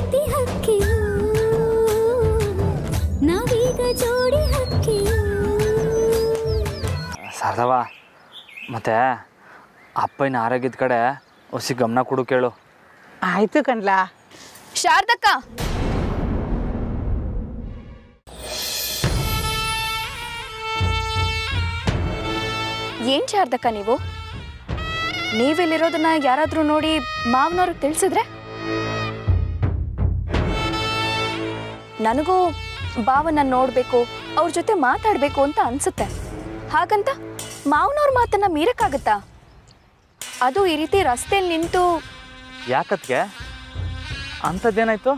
ಪ್ರೀತಿ ಹಕ್ಕಿಯು ನಾವೀಗ ಜೋಡಿ ಹಕ್ಕಿಯು. ಸಾರ್ದವ ಮತ್ತೆ ಅಪ್ಪನ ಆರೋಗ್ಯದ ಕಡೆ ಹೊಸಿ ಗಮನ ಕೊಡು ಕೇಳು. ಆಯ್ತು ಕಣ್ಲಾ. ಶಾರದಕ್ಕ, ಏನ್ ಶಾರದಕ್ಕ ನೀವೆಲ್ಲಿರೋದನ್ನ ಯಾರಾದ್ರೂ ನೋಡಿ ಮಾವನವ್ರಿಗೆ ತಿಳಿಸಿದ್ರೆ? ನನಗೂ ಭಾವನ ನೋಡ್ಬೇಕು, ಅವ್ರ ಜೊತೆ ಮಾತಾಡ್ಬೇಕು ಅಂತ ಅನ್ಸುತ್ತೆ. ಹಾಗಂತ ಮಾವನವ್ರ ಮಾತನ್ನ ಮೀರಕ್ಕಾಗತ್ತಾ? ಅದು ಈ ರೀತಿ ರಸ್ತೆಯಲ್ಲಿ ನಿಂತು. ಯಾಕತ್ಗೆ ಅಂಥದ್ದೇನಾಯ್ತು?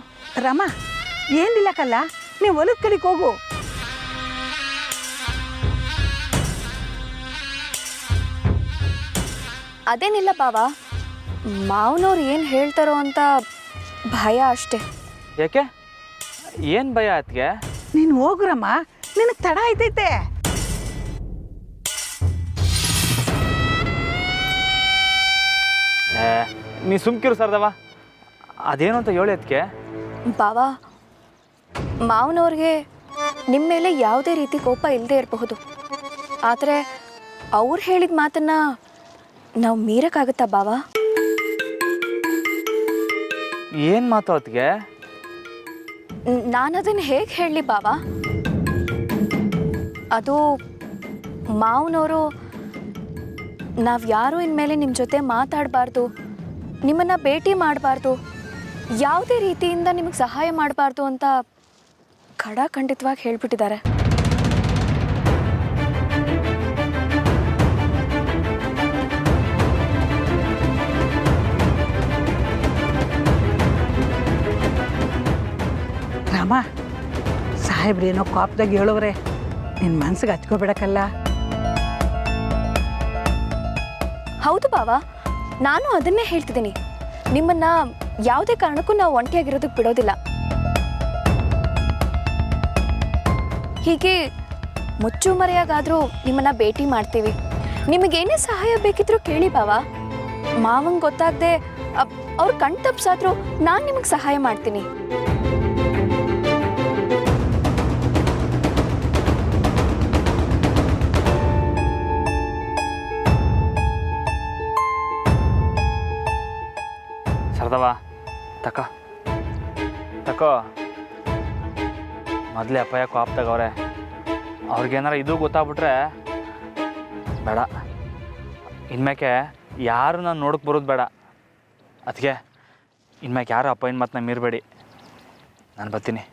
ರಮ, ಏನಿಲ್ಲ ಕಲ್ಲ, ನೀವು ಹೊಲದ ಕಡೆಗೆ ಹೋಗು. ಅದೇನಿಲ್ಲ ಬಾವ, ಮಾವನವ್ರು ಏನು ಹೇಳ್ತಾರೋ ಅಂತ ಭಯ ಅಷ್ಟೇ. ಯಾಕೆ, ಏನು ಭಯ ಆತ್ಗೆ? ನೀನು ಹೋಗ್ರಮ್ಮ, ನಿನಗೆ ತಡ ಆಯ್ತೈತೆ. ನೀ ಸುಮ್ಕಿರು ಸರ್ದವ, ಅದೇನು ಅಂತ ಹೇಳಿ ಅದಕ್ಕೆ. ಬಾವ, ಮಾವನವ್ರಿಗೆ ನಿಮ್ಮ ಮೇಲೆ ಯಾವುದೇ ರೀತಿ ಕೋಪ ಇಲ್ಲದೆ ಇರಬಹುದು, ಆದರೆ ಅವ್ರು ಹೇಳಿದ ಮಾತನ್ನ ನಾವು ಮೀರಕ್ಕಾಗತ್ತಾ ಬಾವ? ಏನು ಮಾತು ಅದಕ್ಕೆ? ನಾನು ಅದನ್ನು ಹೇಗೆ ಹೇಳಲಿ ಬಾವ? ಅದು ಮಾವನವರು ನಾವು ಯಾರೂ ಇನ್ಮೇಲೆ ನಿಮ್ಮ ಜೊತೆ ಮಾತಾಡಬಾರ್ದು, ನಿಮ್ಮನ್ನು ಭೇಟಿ ಮಾಡಬಾರ್ದು, ಯಾವುದೇ ರೀತಿಯಿಂದ ನಿಮಗೆ ಸಹಾಯ ಮಾಡಬಾರ್ದು ಅಂತ ಖಡಾಖಂಡಿತವಾಗಿ ಹೇಳ್ಬಿಟ್ಟಿದ್ದಾರೆ. ರಾಮ, ಸಾಹೇಬ್ರೇನೋ ಕಾಪ್ದಾಗ ಹೇಳೋವ್ರೆ, ನಿನ್ನ ಮನ್ಸಿಗೆ ಹಚ್ಕೋಬೇಡಕ್ಕಲ್ಲ. ಹೌದು ಬಾವ, ನಾನು ಅದನ್ನೇ ಹೇಳ್ತಿದ್ದೀನಿ. ನಿಮ್ಮನ್ನ ಯಾವುದೇ ಕಾರಣಕ್ಕೂ ನಾವು ಒಂಟಿಯಾಗಿರೋದಕ್ಕೆ ಬಿಡೋದಿಲ್ಲ. ಹೀಗೆ ಮುಚ್ಚುಮರೆಯಾಗಾದರೂ ನಿಮ್ಮನ್ನ ಭೇಟಿ ಮಾಡ್ತೀವಿ. ನಿಮಗೇನೇ ಸಹಾಯ ಬೇಕಿದ್ರೂ ಕೇಳಿ ಬಾವ. ಮಾವಂಗೆ ಗೊತ್ತಾಗದೆ ಅವ್ರ ಕಣ್ ತಪ್ಸಾದ್ರೂ ನಾನು ನಿಮಗೆ ಸಹಾಯ ಮಾಡ್ತೀನಿ. ಸರ್ದವ, ತಕೋ ಮೊದಲೇ ಅಪ್ಪ ಯಾಕೋ ಆಪ್ತಾಗವ್ರೆ. ಅವ್ರಿಗೇನಾರ ಇದು ಗೊತ್ತಾಗ್ಬಿಟ್ರೆ ಬೇಡ. ಇನ್ಮ್ಯಾಕೆ ಯಾರು ನಾನು ನೋಡಕ್ಕೆ ಬರೋದು ಬೇಡ. ಅದಕ್ಕೆ ಇನ್ಮ್ಯಾಕೆ ಯಾರು ಅಪ್ಪನ ಮಾತನ್ನ ಮೀರಬೇಡಿ. ನಾನು ಬರ್ತೀನಿ.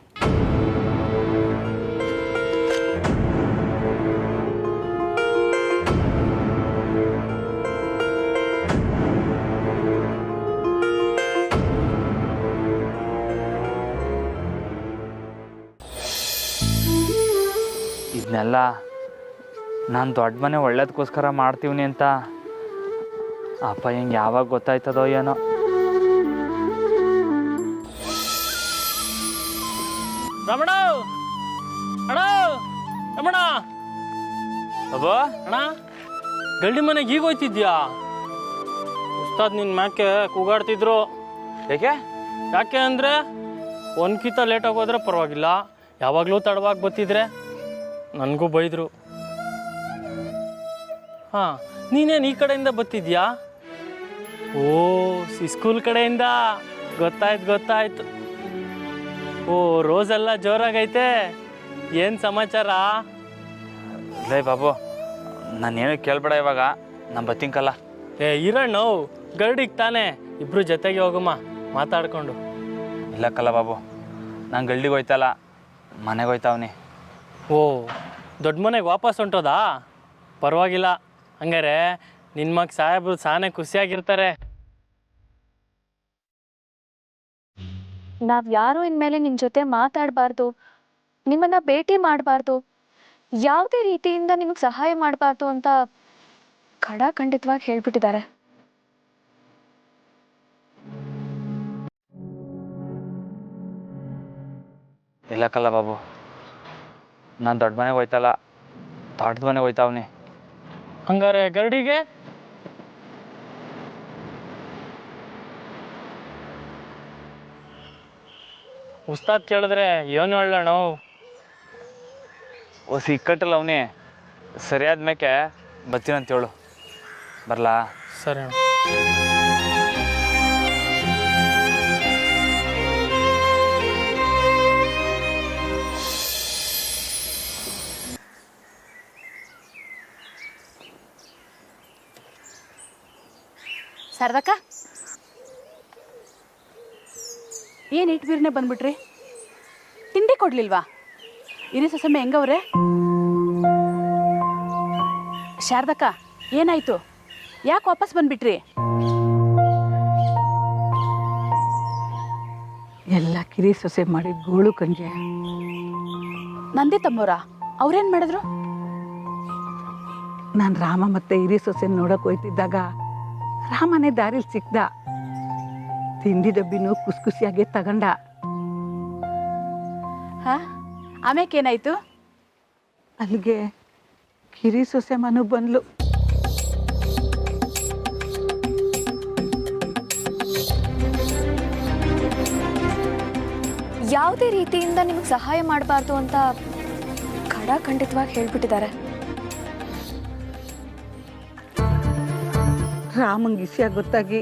ಇದನ್ನೆಲ್ಲ ನಾನು ದೊಡ್ಡ ಮನೆ ಒಳ್ಳೇದಕ್ಕೋಸ್ಕರ ಮಾಡ್ತೀವಿ ಅಂತ ಅಪ್ಪ ಹಿಂಗೆ ಯಾವಾಗ ಗೊತ್ತಾಯ್ತದೋ ಏನೋ. ರಮಣ, ಅಣ್ಣ, ರಮಣ, ಅಬ್ಬೋ ಅಣ್ಣ, ಗಲ್ಡಿ ಮನೆಗೆ ಈಗ ಹೋಯ್ತಿದ್ಯಾ? ಉಸ್ತಾದ್ ನಿನ್ನ ಮ್ಯಾಕೆ ಕೂಗಾಡ್ತಿದ್ರು. ಯಾಕೆ ಅಂದರೆ ಒಂದ್ಕಿಂತ ಲೇಟಾಗಿ ಹೋದ್ರೆ ಪರವಾಗಿಲ್ಲ, ಯಾವಾಗಲೂ ತಡವಾಗಿ ಬರ್ತಿದ್ರೆ ನನಗೂ ಬೈದರು. ಹಾಂ, ನೀನೇನು ಈ ಕಡೆಯಿಂದ ಬರ್ತಿದ್ಯಾ? ಓ, ಸ್ಕೂಲ್ ಕಡೆಯಿಂದ. ಗೊತ್ತಾಯ್ತು. ಓ, ರೋಸೆಲ್ಲ ಜೋರಾಗೈತೆ. ಏನು ಸಮಾಚಾರ? ಲೇ ಬಾಬು, ನಾನೇನು ಕೇಳ್ಬೇಡ ಇವಾಗ, ನಾನು ಬತ್ತಿಂಕಲ್ಲ. ಇರಣ್ಣು, ಗರ್ಡಿಗೆ ತಾನೇ, ಇಬ್ರು ಜೊತೆಗೆ ಹೋಗಮ್ಮ ಮಾತಾಡ್ಕೊಂಡು. ಇಲ್ಲಕ್ಕಲ್ಲ ಬಾಬು, ನಾನು ಗಲ್ಡಿಗೆ ಹೋಯ್ತಲ್ಲ, ಮನೆಗೆ ಹೋಯ್ತಾವ್ನಿ. ಓ, ದೊಡ್ಡ ಮನೆಗೆ ವಾಪಸ್ ಹೊಂಟೋದಾ? ಪರವಾಗಿಲ್ಲ. ಹಂಗಾರೆ ನಿನ್ನ ಮಗ ಸಾಹೇಬ್ರು ಸಾನೆ ಖುಷಿಯಾಗಿರ್ತಾರೆ. ನಾವು ಯಾರೂ ಇನ್ಮೇಲೆ ನಿಮ್ಮ ಜೊತೆ ಮಾತಾಡಬಾರ್ದು, ನಿಮ್ಮನ್ನ ಭೇಟಿ ಮಾಡಬಾರ್ದು, ಯಾವುದೇ ರೀತಿಯಿಂದ ನಿಮಗೆ ಸಹಾಯ ಮಾಡಬಾರ್ದು ಅಂತ ಖಡಾಖಂಡಿತವಾಗಿ ಹೇಳ್ಬಿಟ್ಟಿದ್ದಾರೆ. ಇಲ್ಲಕ್ಕಲ್ಲ ಬಾಬು, ನಾನು ದೊಡ್ಡ ಮನೆಗೆ ಹೋಯ್ತಲ್ಲ, ತೋಟದ ಮನೆಗೆ ಹೋಯ್ತಾವ್ನಿ. ಹಂಗಾರೆ ಗರಡಿಗೆ? ಉಸ್ತಾದ್ ಕೇಳಿದ್ರೆ ಏನು ಹೇಳೋಣ? ಹೊಸ ಇಕ್ಕಟ್ಟಲ್ಲ ಅವನೇ ಸರಿಯಾದ ಮೇಕೆ ಬರ್ತೀನಂತ ಹೇಳು. ಬರಲಾ? ಸರಿ ಅಣ್ಣ. ಶಾರದಕ್ಕ, ಏನು ಇಟ್ಬೀರ್ನೆ ಬಂದ್ಬಿಟ್ರಿ? ತಿಂಡಿ ಕೊಡ್ಲಿಲ್ವಾ? ಇರಿ ಸೊಸೆಮ್ಮೆ ಹೆಂಗವ್ರೆ? ಶಾರದಕ್ಕ, ಏನಾಯ್ತು? ಯಾಕೆ ವಾಪಸ್ ಬಂದ್ಬಿಟ್ರಿ? ಎಲ್ಲ ಕಿರಿ ಸೊಸೆ ಮಾಡಿದ ಗೋಳು ಕಂಗೆ. ನಂದಿ ತಮ್ಮವ್ರ ಅವ್ರೇನು ಮಾಡಿದ್ರು? ನಾನು ರಾಮ ಮತ್ತೆ ಹಿರಿ ಸೊಸೆ ನೋಡಕ್ ಹೋಯ್ತಿದ್ದಾಗ ರಾಮನೇ ದಾರಿಲಿ ಸಿಕ್ದ. ತಿಂಡಿ ಡಬ್ಬಿನೂ ಖುಷಿಯಾಗೆ ತಗಂಡ. ಹಾ, ಆಮೇಕೇನಾಯ್ತು? ಅಲ್ಲಿಗೆ ಕಿರಿ ಸೊಸೆ ಮನು ಬಂದ್ಲು. ಯಾವುದೇ ರೀತಿಯಿಂದ ನಿಮಗೆ ಸಹಾಯ ಮಾಡಬಾರ್ದು ಅಂತ ಖಂಡಿತವಾಗಿ ಹೇಳ್ಬಿಟ್ಟಿದ್ದಾರೆ. ರಾಮಂಗೆ ವಿಷಯ ಗೊತ್ತಾಗಿ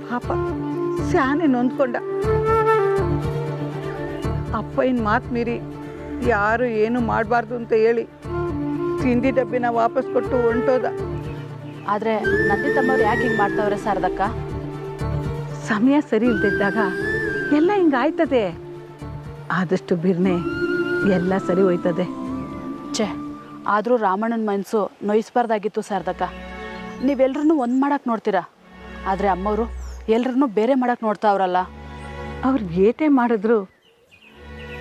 ಪಾಪ ಸ್ಯಾನೆ ನೊಂದ್ಕೊಂಡ. ಅಪ್ಪಯ್ಯನ ಮಾತು ಮೀರಿ ಯಾರು ಏನು ಮಾಡಬಾರ್ದು ಅಂತ ಹೇಳಿ ತಿಂಡಿ ಡಬ್ಬಿನ ವಾಪಸ್ ಕೊಟ್ಟು ಹೊಂಟೋದ. ಆದರೆ ನಂದಿ ತಮ್ಮವ್ರು ಯಾಕೆ ಹಿಂಗೆ ಮಾಡ್ತಾವ್ರೆ ಶಾರದಕ್ಕ? ಸಮಯ ಸರಿ ಇಲ್ದಿದ್ದಾಗ ಎಲ್ಲ ಹಿಂಗಾಯ್ತದೆ. ಆದಷ್ಟು ಬಿರ್ನೆ ಎಲ್ಲ ಸರಿ ಹೋಯ್ತದೆ. ಛೇ, ಆದರೂ ರಾಮಣ್ಣನ ಮನಸ್ಸು ನೋಯಿಸ್ಬಾರ್ದಾಗಿತ್ತು ಶಾರದಕ್ಕ. ನೀವೆಲ್ಲರನ್ನೂ ಒಂದು ಮಾಡಕ್ಕೆ ನೋಡ್ತೀರಾ, ಆದರೆ ಅಮ್ಮವರು ಎಲ್ಲರನ್ನೂ ಬೇರೆ ಮಾಡಕ್ಕೆ ನೋಡ್ತಾವ್ರಲ್ಲ. ಅವ್ರು ಏಟೇ ಮಾಡಿದ್ರು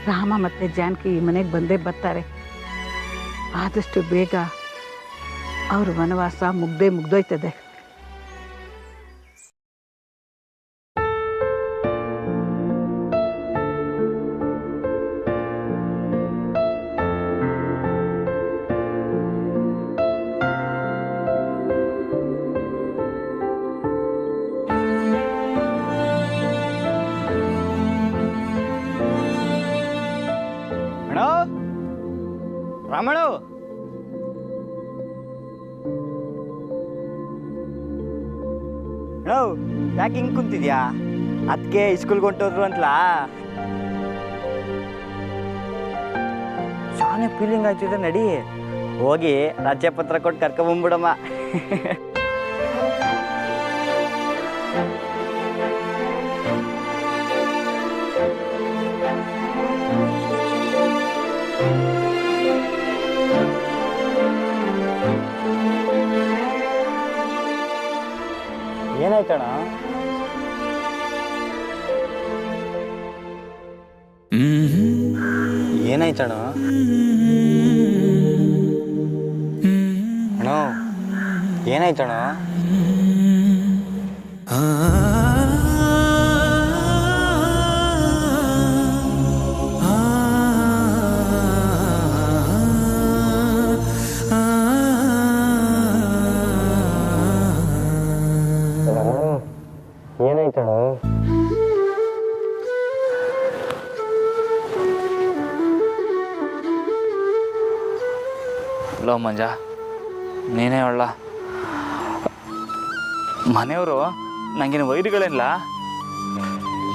ರಾಮ ಮತ್ತು ಜಾನಕಿ ಈ ಮನೆಗೆ ಬಂದೇ ಬರ್ತಾರೆ. ಆದಷ್ಟು ಬೇಗ ಅವ್ರ ವನವಾಸ ಮುಗ್ದೋಯ್ತದೆ. ರಾಮಣ್ಣ, ಯಾಕೆ ಹಿಂಗೆ ಕುಂತಿದ್ಯಾ? ಅದಕ್ಕೆ ಸ್ಕೂಲ್ಗೆ ಹೊಂಟೋದ್ರು ಅಂತಲಾ? ಶಾನೆ ಫೀಲಿಂಗ್ ಆಯ್ತಿದೆ. ನಡಿ ಹೋಗಿ ರಜೆ ಪತ್ರ ಕೊಟ್ಟು ಕರ್ಕೊಂಬಂದ್ಬಿಡಮ್ಮ. ಏನಾಯ್ತಣ್ಣ? ಏನಾಯ್ತಣ್ಣ? ಅಣ್ಣ ಏನಾಯ್ತಣ್ಣ? ಏನಾಯ್ತಣ್ಣ? ಲೋ ಮಂಜ, ನೀನೇ ಹೇಳ. ಮನೆಯವರು ನನಗೇನು ವೈರಿಗಳಿಲ್ಲ.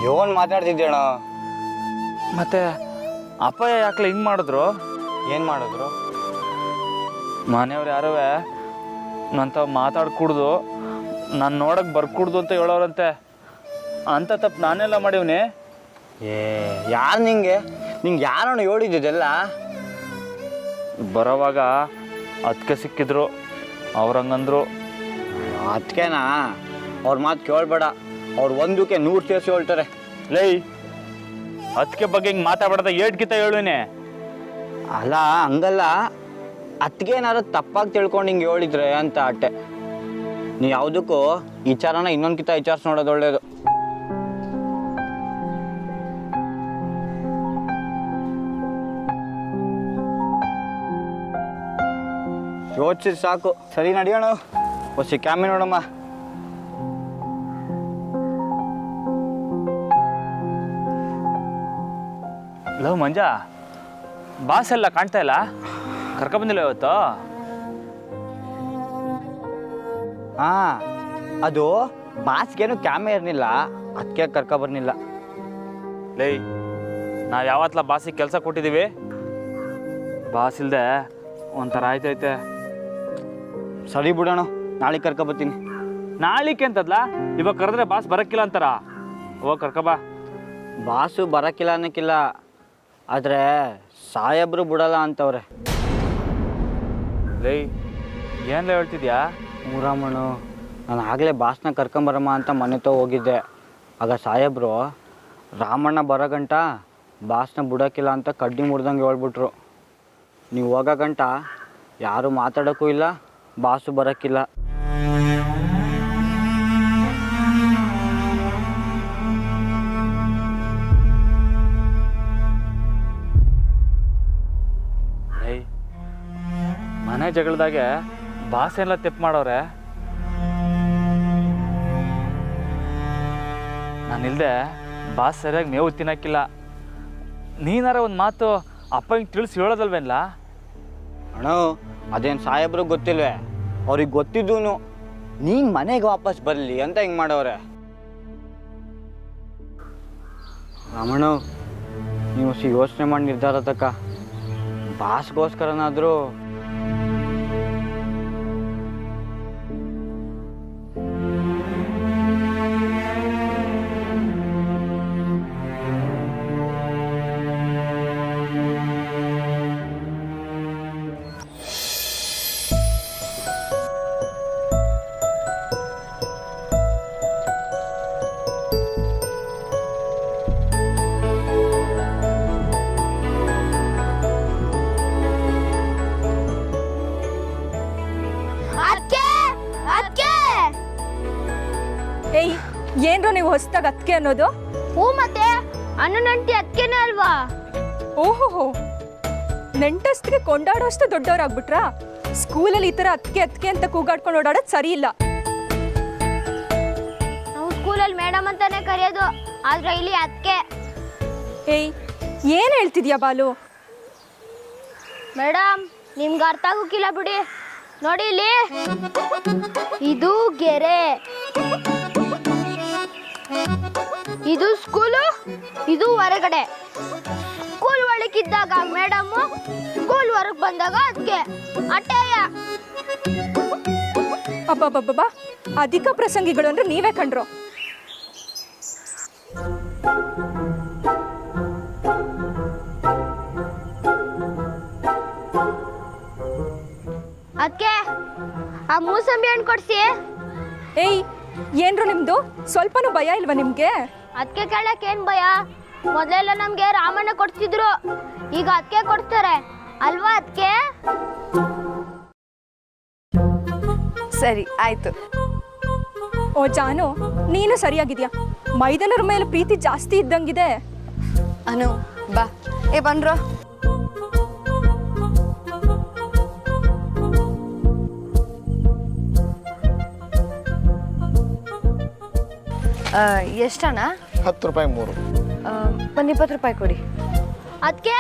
ಏನು ಮಾತಾಡ್ತಿದ್ದೇಣ? ಮತ್ತೆ ಅಪ್ಪ ಯಾಕಲ ಹಿಂಗೆ ಮಾಡಿದ್ರು? ಏನು ಮಾಡಿದ್ರು? ಮನೆಯವ್ರು ಯಾರೂ ನಂತ ಮಾತಾಡ್ಕೂಡ್ದು, ನಾನು ನೋಡಕ್ಕೆ ಬರ್ಕೂಡ್ದು ಅಂತ ಹೇಳೋರಂತೆ. ಅಂಥ ತಪ್ಪು ನಾನೆಲ್ಲ ಮಾಡಿವ್ನಿ. ಯಾರು ನಿಂಗೆ ಯಾರಣ್ಣ ಹೇಳಿದ್ದೆಲ್ಲ? ಬರೋವಾಗ ಅದಕ್ಕೆ ಸಿಕ್ಕಿದ್ರು, ಅವ್ರಂಗಂದ್ರು. ಅದಕ್ಕೆನಾ? ಅವ್ರ ಮಾತು ಕೇಳಬೇಡ. ಅವ್ರು ಒಂದಕ್ಕೆ 100 ಸೇರಿಸಿ ಹೇಳ್ತಾರೆ. ಲೈ, ಅದಕ್ಕೆ ಬಗ್ಗೆ ಹಿಂಗೆ ಮಾತಾಡ್ದ ಏಟ್ಕಿತ ಹೇಳುವನೆ. ಅಲ್ಲ ಹಂಗಲ್ಲ, ಅದಕ್ಕೇನಾದ್ರು ತಪ್ಪಾಗಿ ತಿಳ್ಕೊಂಡು ಹಿಂಗೆ ಹೇಳಿದ್ರೆ ಅಂತ ಅಟ್ಟೆ. ನೀ ಯಾವುದಕ್ಕೂ ವಿಚಾರನ ಇನ್ನೊಂದ್ಕಿತ ವಿಚಾರಿಸಿ ನೋಡೋದು ಒಳ್ಳೇದು. ಯೋಚಿಸಿ ಸಾಕು. ಸರಿ ನಡಿಯೋಣ, ಹೊಸ ಕ್ಯಾಮೆ ನೋಡಮ್ಮ. ಲವ್ ಮಂಜಾ, ಬಾಸ್ ಎಲ್ಲ ಕಾಣ್ತಾ ಇಲ್ಲ, ಕರ್ಕೊಬಂದಿಲ್ಲ ಇವತ್ತು? ಹಾಂ, ಅದು ಬಾಸ್ಗೇನು ಕ್ಯಾಮೆ ಇರಲಿಲ್ಲ, ಅದಕ್ಕೆ ಕರ್ಕೊಬರ್ನಿಲ್ಲ. ಲೈ, ನಾವು ಯಾವತ್ತಲ್ಲ ಬಾಸಿಗೆ ಕೆಲಸ ಕೊಟ್ಟಿದ್ದೀವಿ? ಬಾಸ್ ಇಲ್ಲದೆ ಒಂಥರ ಆಯ್ತೈತೆ. ಸರಿ ಬಿಡೋಣ, ನಾಳೆ ಕರ್ಕೊಬರ್ತೀನಿ. ನಾಳಿಕೆ ಅಂತದ್ಲ, ಇವಾಗ ಕರೆದ್ರೆ ಬಾಸ್ ಬರೋಕ್ಕಿಲ್ಲ ಅಂತಾರ. ಹೋಗಿ ಕರ್ಕೊಬಾ. ಬಾಸು ಬರೋಕ್ಕಿಲ್ಲ ಅನ್ನೋಕ್ಕಿಲ್ಲ, ಆದರೆ ಸಾಹೇಬ್ರು ಬಿಡಲ್ಲ ಅಂತವ್ರೆ. ಲೈ, ಏನೆಲ್ಲ ಹೇಳ್ತಿದ್ಯಾ? ಮೂರಮ್ಮಣ್ಣು, ನಾನು ಆಗಲೇ ಬಾಸ್ನ ಕರ್ಕೊಂಬರಮ್ಮ ಅಂತ ಮನೆ ಹೋಗಿದ್ದೆ. ಆಗ ಸಾಹೇಬ್ರು ರಾಮಣ್ಣ ಬರೋ ಗಂಟ ಬಾಸ್ನ ಬಿಡೋಕ್ಕಿಲ್ಲ ಅಂತ ಕಡ್ಡಿ ಮುಡ್ದಂಗೆ ಹೇಳ್ಬಿಟ್ರು. ನೀವು ಹೋಗೋ ಗಂಟ ಯಾರು ಮಾತಾಡೋಕ್ಕೂ ಇಲ್ಲ, ಬಾಸು ಬರೋಕ್ಕಿಲ್ಲ. ಲೈ, ಮನೆ ಜಗಳದಾಗೆ ಬಾಸ್ ಎಲ್ಲ ತೆಪ್ಪು ಮಾಡೋರೆ. ನಾನಿಲ್ದೆ ಬಾಸ್ ಸರಿಯಾಗಿ ಮೇವು ತಿನ್ನಕ್ಕಿಲ್ಲ. ನೀನಾರ ಒಂದು ಮಾತು ಅಪ್ಪ ಹಿಂಗೆ ತಿಳಿಸಿ ಹೇಳೋದಲ್ವೇನ್ಲ? ಅಣ್ಣ, ಅದೇನು ಸಾಹೇಬ್ರಿಗೆ ಗೊತ್ತಿಲ್ವೇ? ಅವ್ರಿಗೆ ಗೊತ್ತಿದ್ದೂ ನೀನು ಮನೆಗೆ ವಾಪಸ್ ಬರಲಿ ಅಂತ ಹಿಂಗೆ ಮಾಡವ್ರೆ. ರಾಮಣ್ಣ, ನೀವು ಯೋಚನೆ ಮಾಡಿ ನಿರ್ಧಾರ ತಕ್ಕ. ಬಾಸ್ಗೋಸ್ಕರನಾದರೂ ಏಯ್, ಏನ್ರು ನೀವು ಹೊಸ್ದಾಗ ಅದಕ್ಕೆ ಅನ್ನೋದು? ಹ್ಞೂ ಮತ್ತೆ ಅಣ್ಣನಂಟಿ ಅದಕ್ಕೇನೆ ಅಲ್ವಾ? ಓಹೋ, ನೆಂಟಸ್ತಿಗೆ ಕೊಂಡಾಡೋಷ್ಟು ದೊಡ್ಡವರಾಗ್ಬಿಟ್ರಾ? ಸ್ಕೂಲಲ್ಲಿ ಈ ಥರ ಅದಕ್ಕೆ ಅಂತ ಕೂಗಾಡ್ಕೊಂಡು ಓಡಾಡೋದು ಸರಿ ಇಲ್ಲ. ನಾವು ಸ್ಕೂಲಲ್ಲಿ ಮೇಡಮ್ ಅಂತಾನೆ ಕರೆಯೋದು, ಆದ್ರೆ ಇಲ್ಲಿ ಅದಕ್ಕೆ. ಏಯ್, ಏನು ಹೇಳ್ತಿದ್ಯಾ ಬಾಲು? ಮೇಡಮ್, ನಿಮ್ಗೆ ಅರ್ಥ ಆಗೋಕ್ಕಿಲ್ಲ ಬಿಡಿ. ನೋಡಿ ಇಲ್ಲಿ, ಇದು ಗೆರೆ, ಇದು ಸ್ಕೂಲು, ಇದು ಹೊರಗಡೆ. ಸ್ಕೂಲ್ ಒಳಗಿದ್ದಾಗ ಮೇಡಮ್ಮು, ಸ್ಕೂಲ್ ಹೊರಗೆ ಬಂದಾಗ ಅದಕ್ಕೆ ಅಟ್ಟೆಯ. ಅಬ್ಬಬ್ಬಬ್ಬಾ, ಅಧಿಕ ಪ್ರಸಂಗಿಗಳು ಅಂದ್ರೆ ನೀವೇ ಕಂಡ್ರು. ಅದಕ್ಕೆ ಆ ಮೂಸಂಬಿ ಹಣ್ಣು ಕೊಡ್ಸಿ. ಏಯ್, ಏನ್ರು ನಿಮ್ದು? ಸ್ವಲ್ಪನೂ ಭಯ ಇಲ್ವಾ ನಿಮ್ಗೆ? ಅದಕ್ಕೆ ಕೇಳಕ್ಕೆ ಏನು ಭಯ? ಮೊದಲೆಲ್ಲ ನಮಗೆ ರಾಮಣ್ಣ ಕೊಡ್ತಿದ್ರು, ಈಗ ಅದಕ್ಕೆ ಕೊಡ್ತಾರೆ ಅಲ್ವಾ? ಅದಕ್ಕೆ ಸರಿ ಆಯ್ತು. ಓ ಜಾನು, ನೀನು ಸರಿಯಾಗಿದ್ಯಾ. ಮೈದನರ ಮೇಲೆ ಪ್ರೀತಿ ಜಾಸ್ತಿ ಇದ್ದಂಗಿದೆ. ಅನು ಬಾ. ಏ ಬನ್ರೋ. ಎಷ್ಟಣ್ಣ? 10 ರೂಪಾಯಿ 3. ಒಂದು 20 ರೂಪಾಯಿ ಕೊಡಿ. ಅದಕ್ಕೆ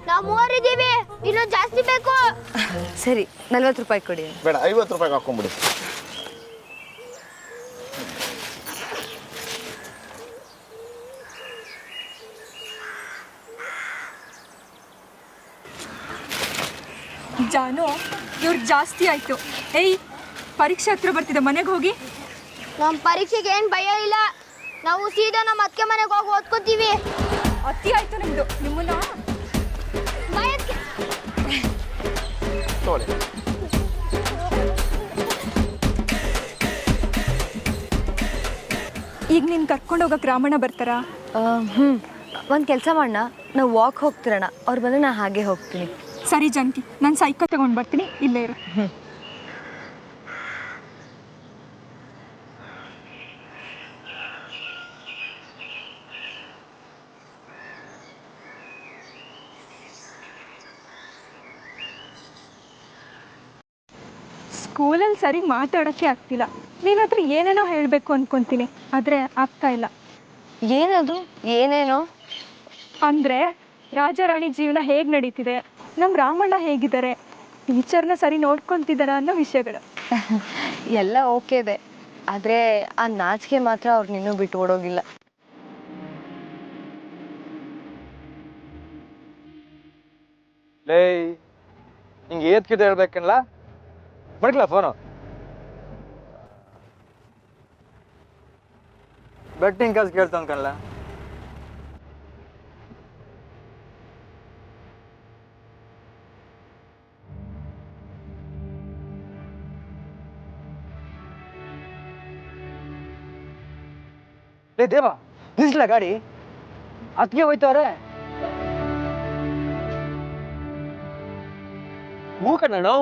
ನಾವು ಮೂವರಿದ್ದೀವಿ, ಇನ್ನೂ ಜಾಸ್ತಿ ಬೇಕು. ಸರಿ, 40 ರೂಪಾಯಿ ಕೊಡಿ. ಬೇಡ, 50 ರೂಪಾಯಿಗೆ ಹಾಕೊಂಡ್ಬಿಡಿ. ಜಾನು, ಇವ್ರು ಜಾಸ್ತಿ ಆಯ್ತು. ಏಯ್, ಪರೀಕ್ಷೆ ಹತ್ರ ಬರ್ತಿದ್ದೆ, ಮನೆಗೆ ಹೋಗಿ. ನಮ್ಮ ಪರೀಕ್ಷೆಗೆ ಏನು ಭಯ ಇಲ್ಲ, ನಾವು ಸೀದಾ ನಮ್ಮ ಅತ್ತೆ ಮನೆಗೆ ಹೋಗಿ ಓದ್ಕೋತೀವಿ. ಅತಿ ಆಯ್ತು ನಿಮ್ದು. ನಿಮ್ಮನ್ನ ತಗೊಳ್ಳಿ. ಈಗ ನೀನು ಕರ್ಕೊಂಡು ಹೋಗಕ್ಕೆ ರಾಮಣ್ಣ ಬರ್ತಾರಾ? ಒಂದು ಕೆಲಸ ಮಾಡೋಣ, ನಾವು ವಾಕ್ ಹೋಗ್ತಿರೋಣ. ಅವ್ರು ಬಂದರೆ ನಾನು ಹಾಗೆ ಹೋಗ್ತೀನಿ. ಸರಿ ಜಾನಕಿ, ನಾನು ಸೈಕಲ್ ತಗೊಂಡು ಬರ್ತೀನಿ, ಇಲ್ಲೇ ಇರು. ಸ್ಕೂಲಲ್ಲಿ ಸರಿ ಮಾತಾಡೋಕ್ಕೆ ಆಗ್ತಿಲ್ಲ. ನೀನು ಹತ್ರ ಏನೇನೋ ಹೇಳಬೇಕು ಅಂದ್ಕೊತೀನಿ, ಆದರೆ ಆಗ್ತಾ ಇಲ್ಲ. ಏನದು? ಏನೇನೋ ಅಂದರೆ ರಾಜಾರಾಣಿ ಜೀವನ ಹೇಗೆ ನಡೀತಿದೆ, ನಮ್ಮ ರಾಮಣ್ಣ ಹೇಗಿದ್ದಾರೆ, ಟೀಚರ್ನ ಸರಿ ನೋಡ್ಕೊತಿದ್ದಾರ ಅನ್ನೋ ವಿಷಯಗಳು. ಎಲ್ಲ ಓಕೆ ಇದೆ, ಆದರೆ ಆ ನಾಚಿಕೆ ಮಾತ್ರ ಅವ್ರು ಇನ್ನೂ ಬಿಟ್ಟು ಓಡೋಗಿಲ್ಲ. ಲೇ ಹಿಂಗೆ ಏತ್ಕಿದೆ ಹೇಳ್ಬೇಕಲ್ಲ, ಬರ್ಕಲ ಫೋನು. ಬೆಟ್ಟಿಂಗ್ ಕಾಸು ಕೇಳ್ತಾನ ಕಣ್ಲ. ಲೇ ದೇವ, ನಿಲ್ಸ್ಲ ಗಾಡಿ, ಅದಕ್ಕೆ ಹೋಯ್ತವ್ರೆ. ಹೂ ಕಣ್ಣು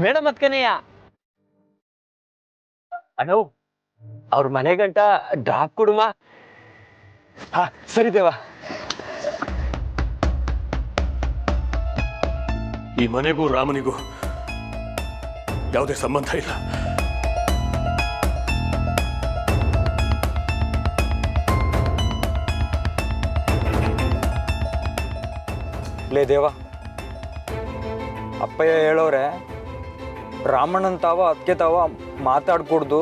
ಮೇಡಮ್ ಅದ್ಕನೆಯ ಅಣ್ಣ ಅವ್ರ ಮನೆ ಗಂಟ ಡ್ರಾಪ್ ಕೊಡುಮ. ಹಾ ಸರಿ ದೇವ. ಈ ಮನೆಗೂ ರಾಮನಿಗೂ ಯಾವುದೇ ಸಂಬಂಧ ಇಲ್ಲ. ಲೇ ದೇವ, ಅಪ್ಪಯ್ಯ ಹೇಳೋರೆ ರಾಮಣ್ಣನ ತಾವ ಅದಕ್ಕೆ ತಾವ ಮಾತಾಡ್ಕೊಡ್ದು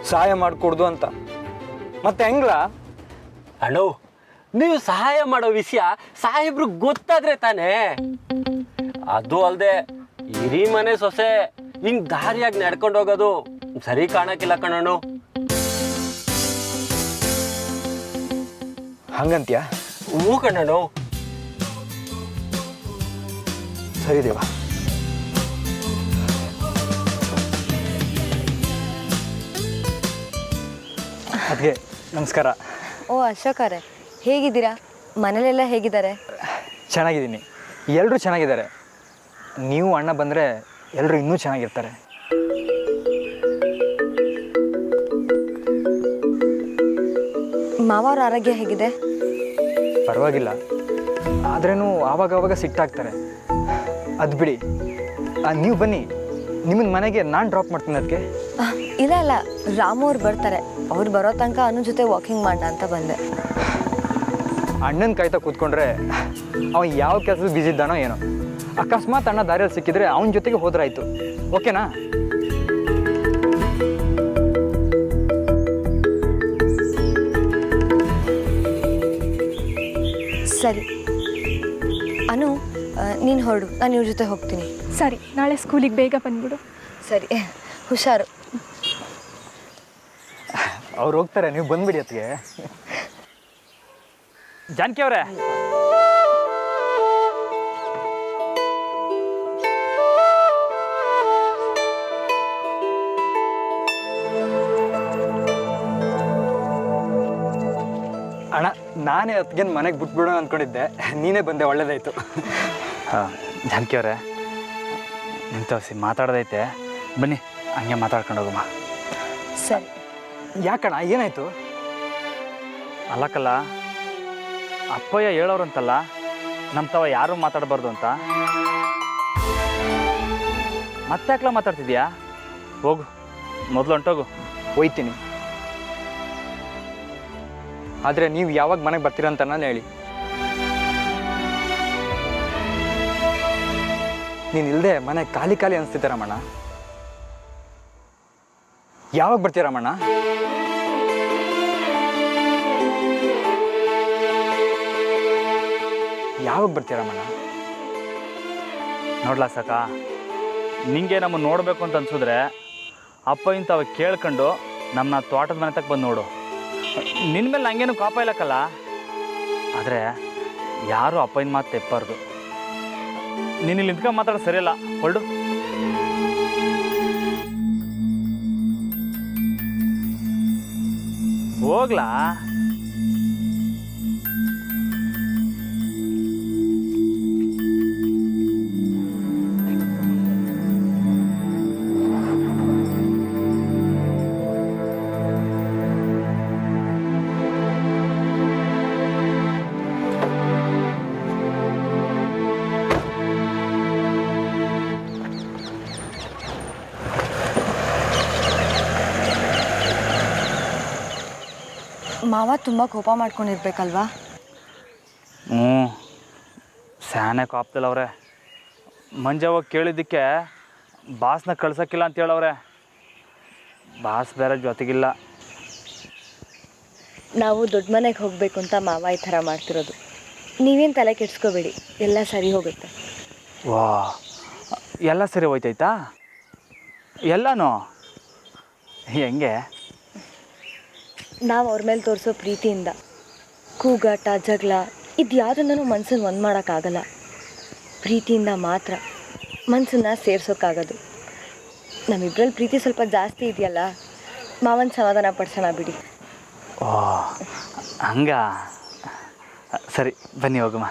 ಸಹಾಯ ಮಾಡಿಕೊಡ್ದು ಅಂತ. ಮತ್ತೆ ಹೆಂಗ್ಲ ಅಣ್ಣ ನೀವು ಸಹಾಯ ಮಾಡೋ ವಿಷಯ ಸಾಹೇಬ್ರು ಗೊತ್ತಾದ್ರೆ ತಾನೇ. ಅದು ಅಲ್ದೆ ಹಿರಿ ಮನೆ ಸೊಸೆ ಹಿಂಗ್ ದಾರಿಯಾಗಿ ನಡ್ಕೊಂಡು ಹೋಗೋದು ಸರಿ ಕಾಣಕ್ಕಿಲ್ಲ ಕಣ್ಣು. ಹಂಗಂತ್ಯ? ಹೂ ಕಣ್ಣು. ಸರಿ ದೇವ. ಅದಕ್ಕೆ ನಮಸ್ಕಾರ. ಓ ಅಶೋಕರೇ, ಹೇಗಿದ್ದೀರಾ? ಮನೇಲೆಲ್ಲ ಹೇಗಿದ್ದಾರೆ? ಚೆನ್ನಾಗಿದ್ದೀನಿ, ಎಲ್ಲರೂ ಚೆನ್ನಾಗಿದ್ದಾರೆ. ನೀವು ಅಣ್ಣ ಬಂದರೆ ಎಲ್ಲರೂ ಇನ್ನೂ ಚೆನ್ನಾಗಿರ್ತಾರೆ. ಮಾವ ಅವ್ರ ಆರೋಗ್ಯ ಹೇಗಿದೆ? ಪರವಾಗಿಲ್ಲ, ಆದ್ರೂ ಆವಾಗವಾಗ ಸಿಟ್ಟಾಗ್ತಾರೆ. ಅದು ಬಿಡಿ, ನೀವು ಬನ್ನಿ, ನಿಮ್ಮನ್ನ ಮನೆಗೆ ನಾನು ಡ್ರಾಪ್ ಮಾಡ್ತೀನಿ. ಅದಕ್ಕೆ ಇಲ್ಲ ಇಲ್ಲ, ರಾಮು ಅವ್ರು ಬರ್ತಾರೆ. ಅವ್ರು ಬರೋ ತನಕ ಅನ್ನ ಜೊತೆ ವಾಕಿಂಗ್ ಮಾಡೋಣ ಅಂತ ಬಂದೆ. ಅಣ್ಣನ ಕಾಯ್ತಾ ಕೂತ್ಕೊಂಡ್ರೆ ಅವ ಯಾವ ಕೆಲಸದ ಬ್ಯುಸಿ ಇದ್ದಾನೋ ಏನೋ. ಅಕಸ್ಮಾತ್ ಅಣ್ಣ ದಾರಿಯಲ್ಲಿ ಸಿಕ್ಕಿದ್ರೆ ಅವನ ಜೊತೆಗೆ ಹೋದ್ರಾಯ್ತು. ಓಕೆನಾ? ಸರಿ ಅನು, ನೀನು ಹೊರಡು, ನಾನು ಇವ್ರ ಜೊತೆ ಹೋಗ್ತೀನಿ. ಸರಿ, ನಾಳೆ ಸ್ಕೂಲಿಗೆ ಬೇಗ ಬಂದ್ಬಿಡು. ಸರಿ, ಹುಷಾರು. ಅವ್ರು ಹೋಗ್ತಾರೆ, ನೀವು ಬಂದ್ಬಿಡಿ. ಅತ್ತಿಗೆ ಜಾನಕಿ ಅವರೇ, ಅಣ್ಣ, ನಾನೇ ಅತ್ತಿಗೆ ಮನೆಗೆ ಬಿಟ್ಬಿಡೋಣ ಅಂದ್ಕೊಂಡಿದ್ದೆ, ನೀನೇ ಬಂದೆ, ಒಳ್ಳೇದಾಯ್ತು. ಹಾಂ ಜಾನಕಿ ಅವರೇ, ನಿಂತೋಸಿ ಮಾತಾಡೋದೈತೆ, ಬನ್ನಿ ಹಂಗೆ ಮಾತಾಡ್ಕೊಂಡು ಹೋಗಮ್ಮ. ಸರಿ. ಯಾಕಣ್ಣ, ಏನಾಯ್ತು? ಅಲ್ಲಕ್ಕಲ್ಲ, ಅಪ್ಪಯ್ಯ ಹೇಳೋರಂತಲ್ಲ ನಮ್ಮ ತವ ಯಾರೂ ಮಾತಾಡಬಾರ್ದು ಅಂತ. ಮತ್ತೆ ಯಾಕಲ ಮಾತಾಡ್ತಿದ್ಯಾ? ಹೋಗು, ಮೊದಲು ಹೊಂಟೋಗು. ಹೋಯ್ತೀನಿ, ಆದರೆ ನೀವು ಯಾವಾಗ ಮನೆಗೆ ಬರ್ತೀರಂತ ನಾನು ಹೇಳಿ. ನೀನು ಇಲ್ಲದೆ ಮನೆ ಖಾಲಿ ಖಾಲಿ ಅನಿಸ್ತಿದ್ದೆ ರಮಣ್ಣ. ಯಾವಾಗ ಬರ್ತೀಯ ರಮಣ್ಣ? ಯಾವಾಗ ಬರ್ತೀಯ ರಮಣ್ಣ? ನೋಡ್ಲಾ ಸಾಕ, ನಿಂಗೆ ನಮ್ಮನ್ನು ನೋಡಬೇಕು ಅಂತ ಅನ್ಸಿದ್ರೆ ಅಪ್ಪ ಇಂಥವ ಕೇಳ್ಕೊಂಡು ನಮ್ಮನ್ನ ತೋಟದ ಮನೆ ತಕ್ಕ ಬಂದು ನೋಡು. ನಿನ್ನ ಮೇಲೆ ನಂಗೇನು ಕಾಪ ಇಲ್ಲಕ್ಕಲ್ಲ, ಆದರೆ ಯಾರು ಅಪ್ಪನ ಮಾತು ತೆಪ್ಪಾರ್ದು. ನೀನು ಇಲ್ಲಿ ನಿಂತ್ಕೊಂಡು ಮಾತಾಡೋದು ಸರಿಯಲ್ಲ, ಹೊರಡು. ಹೋಗ್ಲಾ? ಮಾವ ತುಂಬ ಕೋಪ ಮಾಡ್ಕೊಂಡಿರ್ಬೇಕಲ್ವಾ? ಸ್ಯಾನೆ ಕಾಪ್ತಲ್ಲವ್ರೆ. ಮಂಜವ್ವ ಕೇಳಿದ್ದಕ್ಕೆ ಬಾಸ್ನ ಕಳ್ಸೋಕ್ಕಿಲ್ಲ ಅಂತ ಹೇಳವ್ರೆ. ಬಾಸ್ ಬೇರೆ ಜೊತೆಗಿಲ್ಲ. ನಾವು ದೊಡ್ಡ ಮನೆಗೆ ಹೋಗಬೇಕು ಅಂತ ಮಾವ ಈ ಥರ ಮಾಡ್ತಿರೋದು. ನೀವೇನು ತಲೆ ಕೆಡ್ಸ್ಕೋಬೇಡಿ, ಎಲ್ಲ ಸರಿ ಹೋಗುತ್ತೆ. ವಾ, ಎಲ್ಲ ಸರಿ ಹೋಯ್ತಾಯ್ತಾ? ಎಲ್ಲನೂ ಹೆಂಗೆ? ನಾವು ಅವ್ರ ಮೇಲೆ ತೋರಿಸೋ ಪ್ರೀತಿಯಿಂದ ಕೂಗಾಟ ಜಗಳ ಇದು ಯಾವುದನ್ನು ಮನ್ಸನ್ನು ಒಂದು ಮಾಡೋಕ್ಕಾಗಲ್ಲ. ಪ್ರೀತಿಯಿಂದ ಮಾತ್ರ ಮನಸ್ಸನ್ನು ಸೇರ್ಸೋಕ್ಕಾಗೋದು. ನಮ್ಮಿಬ್ರಲ್ಲಿ ಪ್ರೀತಿ ಸ್ವಲ್ಪ ಜಾಸ್ತಿ ಇದೆಯಲ್ಲ, ಮಾವನ ಸಮಾಧಾನ ಪಡಿಸೋಣ ಬಿಡಿ. ಓ ಹಂಗ, ಸರಿ ಬನ್ನಿ ಹೋಗಮ್ಮ.